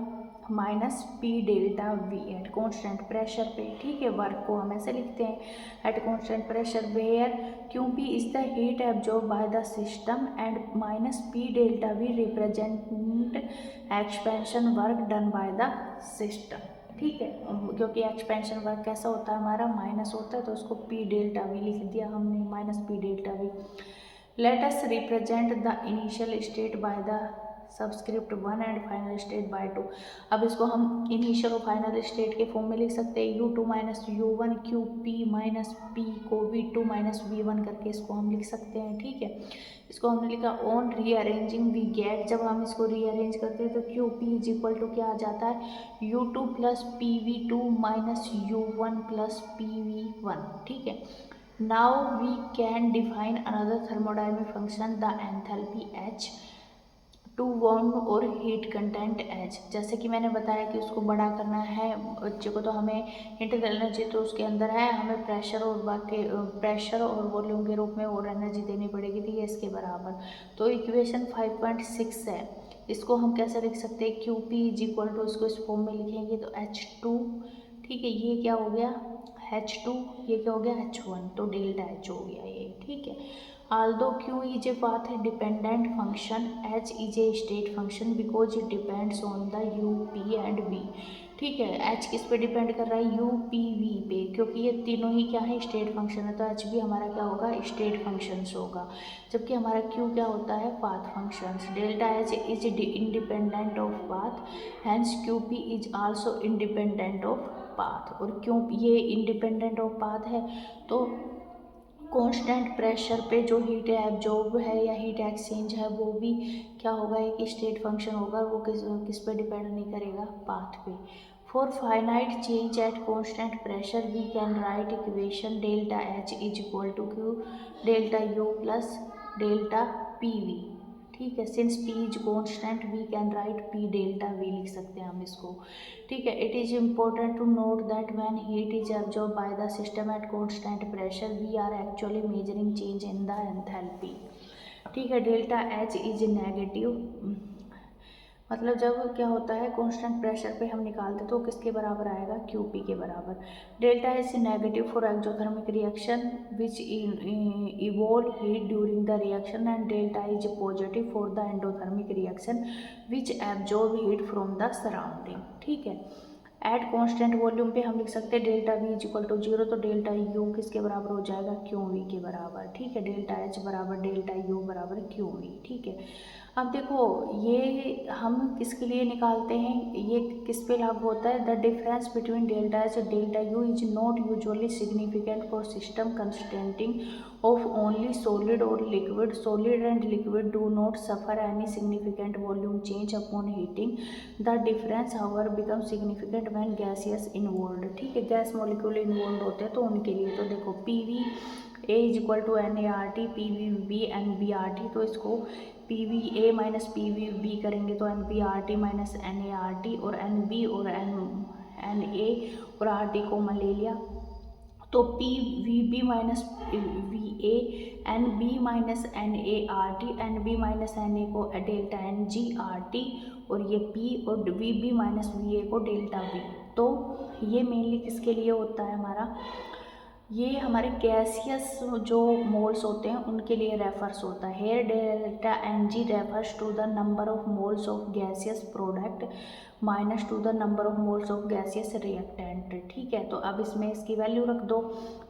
minus P delta V at constant pressure पे। ठीक है, वर्क को हम ऐसे लिखते हैं, at constant pressure where Q P is the heat absorb by the system and minus P delta V represent expansion work done by the system. ठीक है, क्योंकि एक्सपेंशन वर्क कैसा होता है हमारा, माइनस होता है, तो उसको पी डेल्टा वी लिख दिया हमने, minus P delta we. Let us represent the initial state by the subscript 1 and final state by 2। अब इसको हम इनिशियल और फाइनल स्टेट के फॉर्म में लिख सकते हैं, U2 minus U1 QP minus P को V2 माइनस V1 करके इसको हम लिख सकते हैं। ठीक है, इसको हमने लिखा ऑन रीअरेंजिंग वी गेट, जब हम इसको रीअरेंज करते हैं तो QP इज इक्वल टू क्या आ जाता है, U2 plus PV2 minus U1 plus PV1। ठीक है, now we can define another thermodynamic function the enthalpy H to warm और हीट कंटेंट एच। जैसे कि मैंने बताया कि उसको बड़ा करना है बच्चे को, तो हमें इंटरनल एनर्जी तो उसके अंदर है, हमें प्रेशर और बाकी प्रेशर और वॉल्यूम के रूप में और एनर्जी देनी पड़ेगी, तो ये इसके बराबर। तो इक्वेशन 5.6 है, इसको हम कैसे लिख सकते हैं, Q P is equal to, इसको इस फॉर्म में लिखेंगे तो H2। ठीक है, ये क्या हो गया H2, ये क्या हो गया H1, तो डेल्टा H हो गया ये। ठीक है, although Q is a path dependent function, H is a state function because it depends on the U, P and V। ठीक है, H किस पे डिपेंड कर रहा है, U, P, V पे, क्योंकि ये तीनों ही क्या है, स्टेट फंक्शन है, तो H भी हमारा क्या होगा, स्टेट फंक्शंस होगा, जबकि हमारा Q क्या होता है, path functions. Delta H is independent of path, hence QP is also independent of path. और क्यों ये इंडिपेंडेंट ऑफ पाथ है, तो कांस्टेंट प्रेशर पे जो हीट एब्जॉर्ब है या हीट एक्सचेंज है वो भी क्या होगा, एक स्टेट फंक्शन होगा, वो किस पे डिपेंड नहीं करेगा, पाथ पे। For finite change at constant pressure we can write equation delta H is equal to Q delta U plus delta PV। ठीक है, since P is constant we can write P delta V, लिख सकते हैं हम इसको। ठीक है, it is important to note that when heat is absorb by the system at constant pressure we are actually measuring change in the enthalpy. ठीक है, delta H is negative, मतलब जब क्या होता है कांस्टेंट प्रेशर पे हम निकालते तो किसके बराबर आएगा, QP के बराबर। Delta is negative for exothermic reaction which evolve heat during the reaction, and delta is positive for the endothermic reaction which absorb heat from the surrounding. ठीक है, एट कॉन्स्टेंट वॉल्यूम पे हम लिख सकते हैं delta V is equal to 0, तो delta U किसके बराबर हो जाएगा, QV के बराबर। ठीक है, डेल्टा H बराबर डेल्टा U बराबर QV। ठीक है, अब देखो ये हम किसके लिए निकालते हैं, ये किस पे लागू होता है, the difference between delta H और delta U is not usually significant for system consisting of only solid और liquid. Solid and liquid do not suffer any significant volume change upon heating, the difference however become significant when gaseous involved. ठीक है, gas molecule involve होते हैं तो उनके लिए, तो देखो PV A is equal to NaRT, PVB NBRT, तो इसको PVA माइनस PVB करेंगे तो NBRT माइनस NaRT, और NB और NA और RT को मान ले लिया, तो PVB minus VA, NB minus NaRT, NB minus NA को डेल्टा NgRT, और ये P और VB माइनस VA को डेल्टा V। तो ये मेनली किसके लिए होता है हमारा, ये हमारे गैसियस जो मोल्स होते हैं उनके लिए रेफर्स होता है। Here delta Ng refers to the number of moles of gaseous product minus to the number of moles of gaseous reactant. ठीक है, तो अब इसमें इसकी वैल्यू रख दो,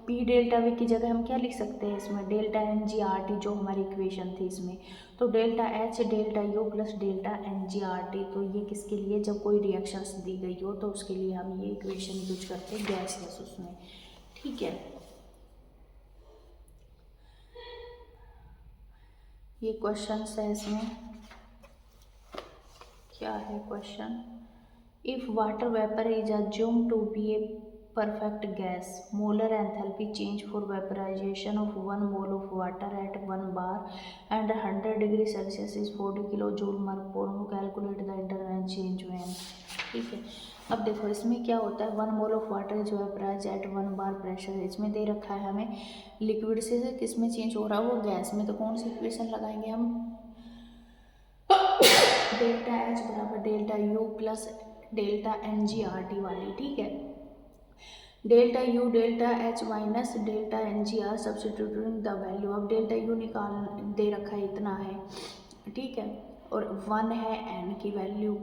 P डेल्टा V की जगह हम क्या लिख सकते हैं इसमें, डेल्टा NgRT जो हमारी इक्वेशन थी इसमें, तो delta H delta U plus delta NgRT। तो ये किसके लिए, जब कोई रिएक्शंस दी गई हो तो उसके लिए हम ये इक्वेशन यूज करते हैं गैसियस उसमें। ठीक है, ये क्वेश्चन है, इसमें क्या है question, if water vapour is assume to be a perfect gas, molar enthalpy change for vaporization of 1 mole of water at 1 bar and 100 degree Celsius is 40 kilojoule per mole, calculate the internal change when। ठीक है, अब देखो इसमें क्या होता है, 1 mole of water is vaporise at 1 bar pressure, इसमें दे रखा है हमें लिक्विड से किस में चेंज हो रहा है, वो गैस में, तो कौन सी इक्वेशन लगाएंगे हम, डेल्टा H बराबर delta U plus delta NgRT वाली। ठीक है, delta U delta H minus delta NgR substituting the value, अब डेल्टा U निकाल दे रखा है इतना है, ठीक है, और 1 है N की वैल्यू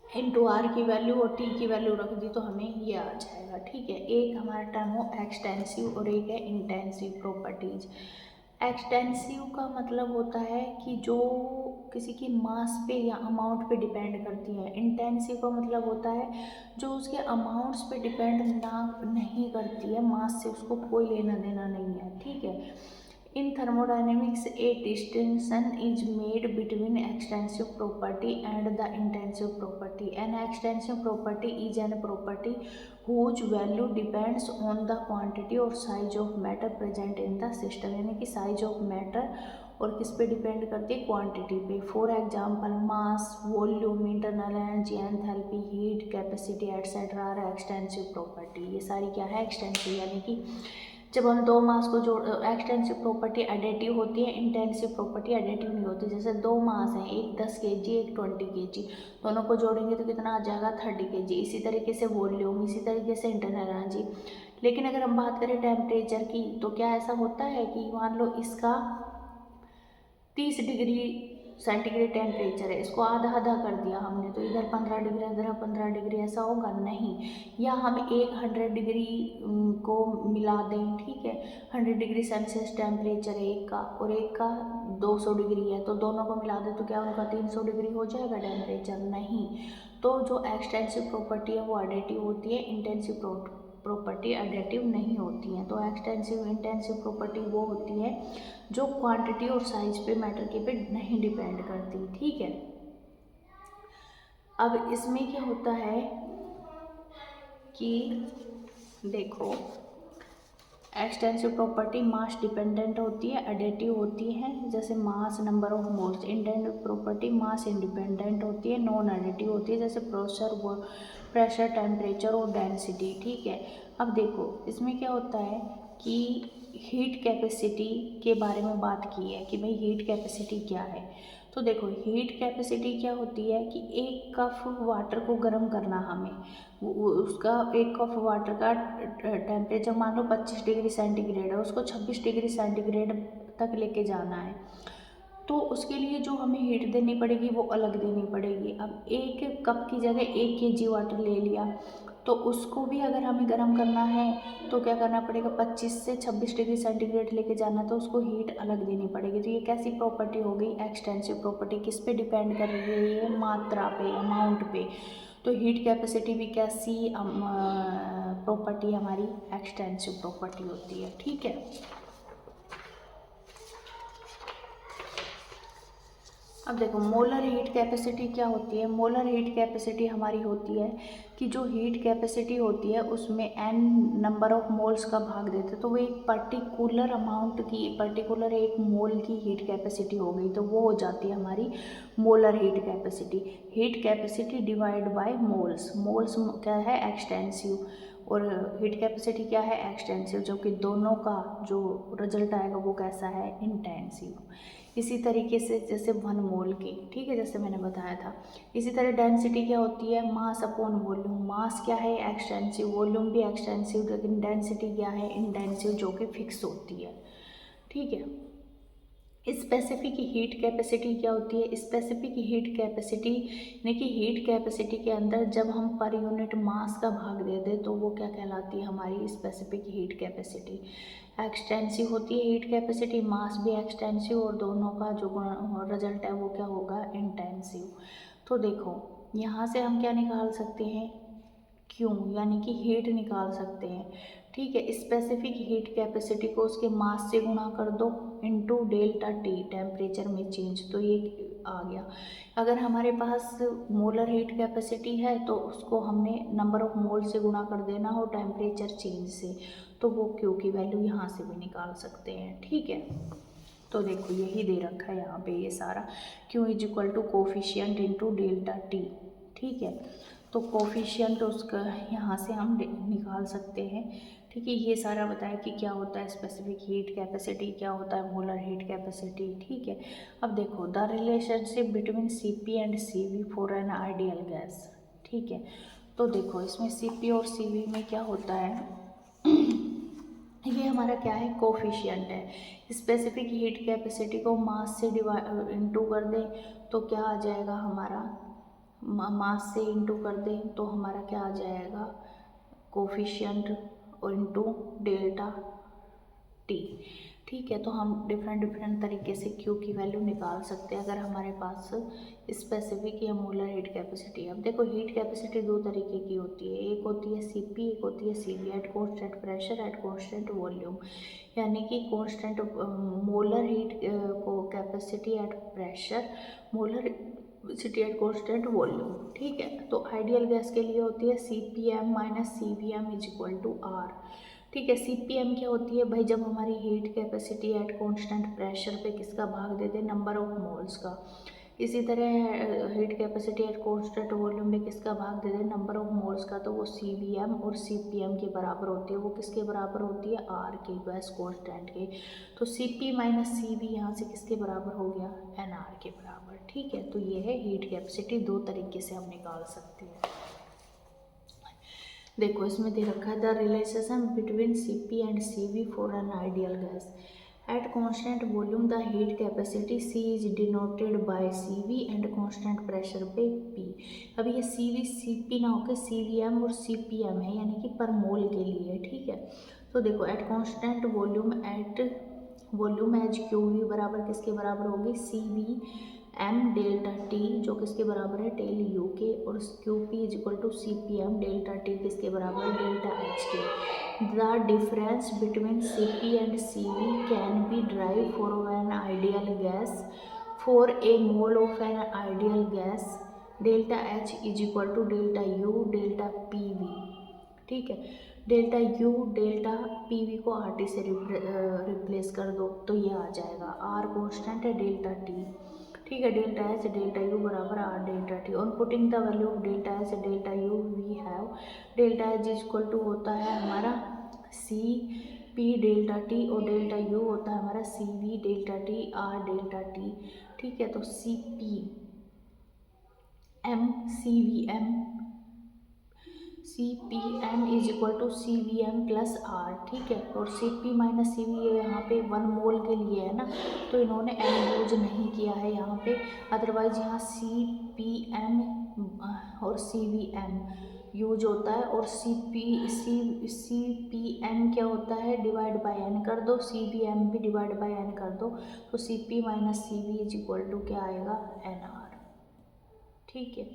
इंटू R की वैल्यू और T की वैल्यू रख दी तो हमें ये आ जाएगा। ठीक है, एक हमारा टर्म हो एक्सटेंसिव और एक है इंटेंसिव प्रॉपर्टीज। एक्सटेंसिव का मतलब होता है कि जो किसी की मास पे या अमाउंट पे डिपेंड करती है। इंटेंसिव का मतलब होता है जो उसके अमाउंट्स पे डिपेंड ना नहीं करती है, मास से उसको कोई लेना देना नहीं है, ठीक है। In thermodynamics a distinction is made between extensive property and the intensive property. An extensive property is an property whose value depends on the quantity और size of matter present in the system। यानी कि size of matter और किस पे depend करती है, quantity पे। For example mass, volume, internal energy, enthalpy, heat, capacity etcetera are extensive property. ये सारी क्या है, एक्सटेंसिव। यानी कि जब हम दो मास को जोड़, एक्सटेंसिव प्रॉपर्टी एडिटिव होती है, इंटेंसिव प्रॉपर्टी एडिटिव नहीं होती। जैसे दो मास हैं, एक 10 kg एक 20 kg, दोनों को जोड़ेंगे तो कितना आ जाएगा, 30 kg। इसी तरीके से वॉल्यूम, इसी तरीके से इंटरनल एनर्जी। लेकिन अगर हम बात करें टेम्परेचर की, तो क्या ऐसा होता है कि मान लो इसका 30 डिग्री सेंटीग्रेड टेम्परेचर है, इसको आधा आधा कर दिया हमने, तो इधर 15 डिग्री इधर 15 डिग्री, ऐसा होगा नहीं। या हम एक 100 डिग्री को मिला दें, ठीक है, 100 डिग्री सेल्सियस टेम्परेचर है एक का और एक का 200 डिग्री है, तो दोनों को मिला दें तो क्या उनका 300 डिग्री हो जाएगा टेम्परेचर, नहीं। तो जो एक्सटेंसिव प्रॉपर्टी है वो एडिटिव होती है, इंटेंसिव प्रॉपर्टी एडिटिव नहीं होती हैं। तो एक्सटेंसिव इंटेंसिव प्रॉपर्टी वो होती है जो क्वांटिटी और साइज पे मैटर के पे नहीं डिपेंड करती, ठीक है। अब इसमें क्या होता है कि देखो, एक्सटेंसिव प्रॉपर्टी मास डिपेंडेंट होती है, एडिटिव होती है, जैसे mass, number of moles. Intensive property mass independent होती है, नॉन एडिटिव होती है, जैसे प्रेशर, टेम्परेचर और डेंसिटी, ठीक है। अब देखो इसमें क्या होता है कि हीट कैपेसिटी के बारे में बात की है कि भाई हीट कैपेसिटी क्या है। तो देखो हीट कैपेसिटी क्या होती है कि एक कप वाटर को गर्म करना हमें, उसका एक कप वाटर का टेम्परेचर मान लो 25 डिग्री सेंटीग्रेड है, उसको 26 डिग्री सेंटीग्रेड तक लेके जाना है, तो उसके लिए जो हमें हीट देनी पड़ेगी वो अलग देनी पड़ेगी। अब एक कप की जगह 1 kg वाटर ले लिया, तो उसको भी अगर हमें गर्म करना है तो क्या करना पड़ेगा, 25 से 26 डिग्री सेंटीग्रेड लेके जाना, तो उसको हीट अलग देनी पड़ेगी। तो ये कैसी प्रॉपर्टी हो गई, एक्सटेंसिव प्रॉपर्टी। किस पे डिपेंड कर रही है ये, मात्रा पे, अमाउंट पे। तो हीट कैपेसिटी भी कैसी प्रॉपर्टी हमारी, एक्सटेंसिव प्रॉपर्टी होती है, ठीक है। अब देखो मोलर हीट कैपेसिटी क्या होती है। मोलर हीट कैपेसिटी हमारी होती है कि जो हीट कैपेसिटी होती है उसमें n नंबर ऑफ मोल्स का भाग देते हैं, तो वो एक पर्टिकुलर अमाउंट की, पर्टिकुलर एक मोल की हीट कैपेसिटी हो गई, तो वो हो जाती है हमारी molar heat capacity. Heat capacity divide by moles, moles क्या है, एक्सटेंसिव, और हीट कैपेसिटी क्या है, एक्सटेंसिव, जबकि दोनों का जो रिजल्ट आएगा वो कैसा है, इंटेंसिव। इसी तरीके से जैसे 1 मोल की, ठीक है, जैसे मैंने बताया था। इसी तरह डेंसिटी क्या होती है, मास अपॉन वॉल्यूम। मास क्या है, एक्सटेंसिव, वॉल्यूम भी एक्सटेंसिव, लेकिन डेंसिटी क्या है, इंटेंसिव, जो कि फिक्स होती है, ठीक है। स्पेसिफिक हीट कैपेसिटी क्या होती है, स्पेसिफिक हीट कैपेसिटी यानी कि हीट कैपेसिटी के अंदर जब हम पर यूनिट मास का भाग दे दें तो वो क्या कहलाती है, हमारी स्पेसिफिक हीट कैपेसिटी। एक्सटेंसिव होती है हीट कैपेसिटी, मास भी एक्सटेंसिव, और दोनों का जो रिजल्ट है वो क्या होगा, इंटेंसिव। तो देखो यहाँ से हम क्या निकाल सकते हैं, क्यों, यानी कि हीट निकाल सकते हैं, ठीक है। स्पेसिफिक हीट कैपेसिटी को उसके मास से गुणा कर दो इनटू डेल्टा टी, टेम्परेचर में चेंज, तो ये आ गया। अगर हमारे पास मोलर हीट कैपेसिटी है तो उसको हमने नंबर ऑफ मोल से गुणा कर देना हो टेम्परेचर चेंज से, तो वो क्यू की वैल्यू यहाँ से भी निकाल सकते हैं, ठीक है। तो देखो यही दे रखा है यहाँ पे ये सारा, Q is equal to coefficient into delta T, ठीक है। तो कोफिशियंट उसका यहाँ से हम निकाल सकते हैं, ठीक है। ये सारा बताया कि क्या होता है स्पेसिफिक हीट कैपेसिटी, क्या होता है मोलर हीट कैपेसिटी, ठीक है। अब देखो the relationship between Cp and Cv for an ideal gas, ठीक है। तो देखो इसमें Cp और Cv में क्या होता है, ये हमारा क्या है, कोफिशियंट है। स्पेसिफिक हीट कैपेसिटी को मास से डिवाइड इंटू कर दें तो क्या आ जाएगा हमारा, मास से इंटू कर दें तो हमारा क्या आ जाएगा, कोफिशियंट और इंटू डेल्टा टी। ठीक है। तो हम डिफरेंट डिफरेंट तरीके से क्यू की वैल्यू निकाल सकते हैं अगर हमारे पास स्पेसिफिक या मोलर हीट कैपेसिटी है। अब देखो हीट कैपेसिटी दो तरीके की होती है, एक होती है सीपी, एक होती है CV, at constant pressure at constant volume. यानी कि कॉन्स्टेंट मोलर हीट को capacity at pressure, molar city at constant volume. ठीक है। तो आइडियल गैस के लिए होती है C P M minus C V M is equal to R. ठीक है। सी पी एम क्या होती है भाई, जब हमारी heat capacity eight constant pressure पे किसका भाग देते हैं, नंबर ऑफ मोल्स का। इसी तरह heat capacity eight constant volume में किसका भाग देते हैं, नंबर ऑफ मोल्स का। तो वो सी वी एम और सी पी एम के बराबर होती है। वो किसके बराबर होती है, आर के, गैस कांस्टेंट के। तो C P minus C V यहाँ से किसके बराबर हो गया, एन आर के बराबर। ठीक है। तो ये है हीट कैपेसिटी, दो तरीके से हम निकाल सकते हैं। देखो इसमें दे रखा है the relation between Cp and Cv for an ideal gas at constant volume the heat capacity C is denoted by Cv and constant pressure पे P। अब ये Cv Cp ना होकर Cvm और Cpm है, यानी कि पर मोल के लिए। ठीक है। तो देखो at constant volume as QV बराबर किसके बराबर होगी, Cv एम डेल्टा टी, जो किसके बराबर है, टेल यू के, और Q P is equal to C P M delta T किसके बराबर है, डेल्टा एच के। The difference between C P and C V can be drive for an ideal gas for a mole of an ideal gas delta H is equal to delta U delta P V. ठीक है। Delta U delta P V को R T से replace कर दो तो ये आ जाएगा, आर कॉन्स्टेंट है, डेल्टा टी। ठीक है। डेल्टा एच डेल्टा यू बराबर R delta T. On putting the value of delta H delta U we have delta H is equal to होता है हमारा सी पी डेल्टा टी, और delta U होता है हमारा C V delta T R delta T. ठीक है। तो C P M C V M C P M is equal to C V M plus are. ठीक है। और C P minus C V यहाँ पे 1 मोल के लिए है ना, तो इन्होंने एम यूज नहीं किया है यहाँ पे। अदरवाइज यहाँ सी पी एम और सी वी एम यूज होता है, और सी पी एम क्या होता है, डिवाइड बाय एन कर दो, सी वी एम भी डिवाइड बाय एन कर दो, तो C P minus C V is equal to क्या आएगा, एन आर। ठीक है।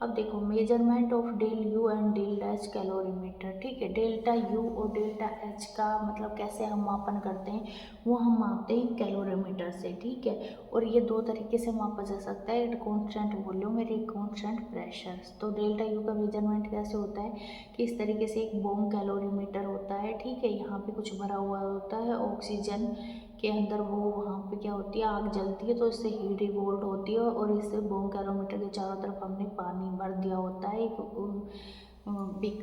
अब देखो measurement of del U and del H calorimeter. ठीक है। डेल्टा यू और डेल्टा एच का मतलब कैसे हम मापन करते हैं, वो हम मापते हैं कैलोरीमीटर से। ठीक है। और ये दो तरीके से मापा जा सकता है, एक कॉन्स्टेंट वॉल्यूम और एक कॉन्स्टेंट प्रेशर। तो डेल्टा यू का मेजरमेंट कैसे होता है कि इस तरीके से एक बोम कैलोरीमीटर होता है। ठीक है। यहाँ पे कुछ भरा हुआ होता है ऑक्सीजन के अंदर, वो वहाँ पे क्या होती है, आग जलती है, तो इससे हीट इवोल्व होती है, और इससे बोम कैलोमीटर के चारों तरफ हमने पानी भर दिया होता है एक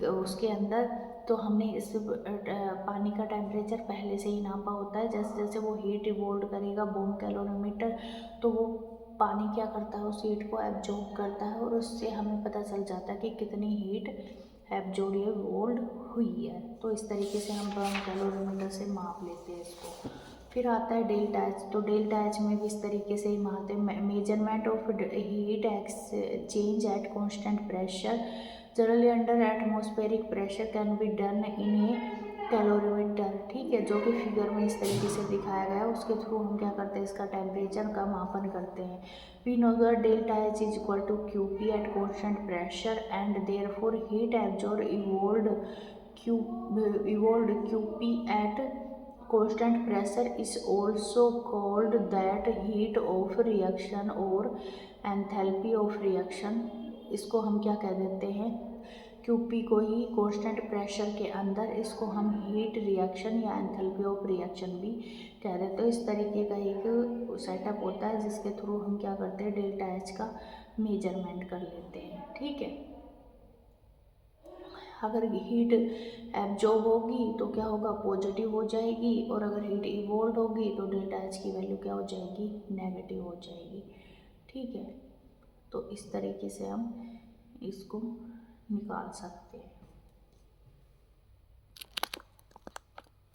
उसके अंदर। तो हमने इस पानी का टेम्परेचर पहले से ही नापा होता है। जैसे जैसे वो हीट इवोल्व करेगा बोम कैलोरीमीटर, तो वो पानी क्या करता है, उस हीट को एब्जॉर्ब करता है, और उससे हमें पता चल जाता है कि कितनी हीट एब्जॉर्ब इवोल्व हुई है। तो इस तरीके से हम बोम कैलोरीमीटर से माप लेते हैं इसको। फिर आता है डेल्टा एच। तो डेल्टा एच में भी इस तरीके से ही मापते हैं, measurement of heat exchange at constant pressure generally under atmospheric pressure can be done in A calorimeter. ठीक है। जो कि फिगर में इस तरीके से दिखाया गया है, उसके थ्रू हम क्या करते हैं, इसका टेम्परेचर का मापन करते हैं। We know that delta H is equal to Q P at constant pressure and therefore heat absorb evolved Q P at constant pressure is also called that heat of reaction और enthalpy of reaction। इसको हम क्या कह देते हैं, QP को ही constant pressure के अंदर इसको हम हीट रिएक्शन या एंथैल्पी ऑफ रिएक्शन भी कह देते हैं। इस तरीके का एक सेटअप होता है जिसके थ्रू हम क्या करते हैं, डेल्टा एच का मेजरमेंट कर लेते हैं। ठीक है। अगर हीट एब्जॉर्ब होगी तो क्या होगा, पॉजिटिव हो जाएगी, और अगर हीट इवोल्व होगी तो डेल्टा एच की वैल्यू क्या हो जाएगी, नेगेटिव हो जाएगी। ठीक है। तो इस तरीके से हम इसको निकाल सकते हैं।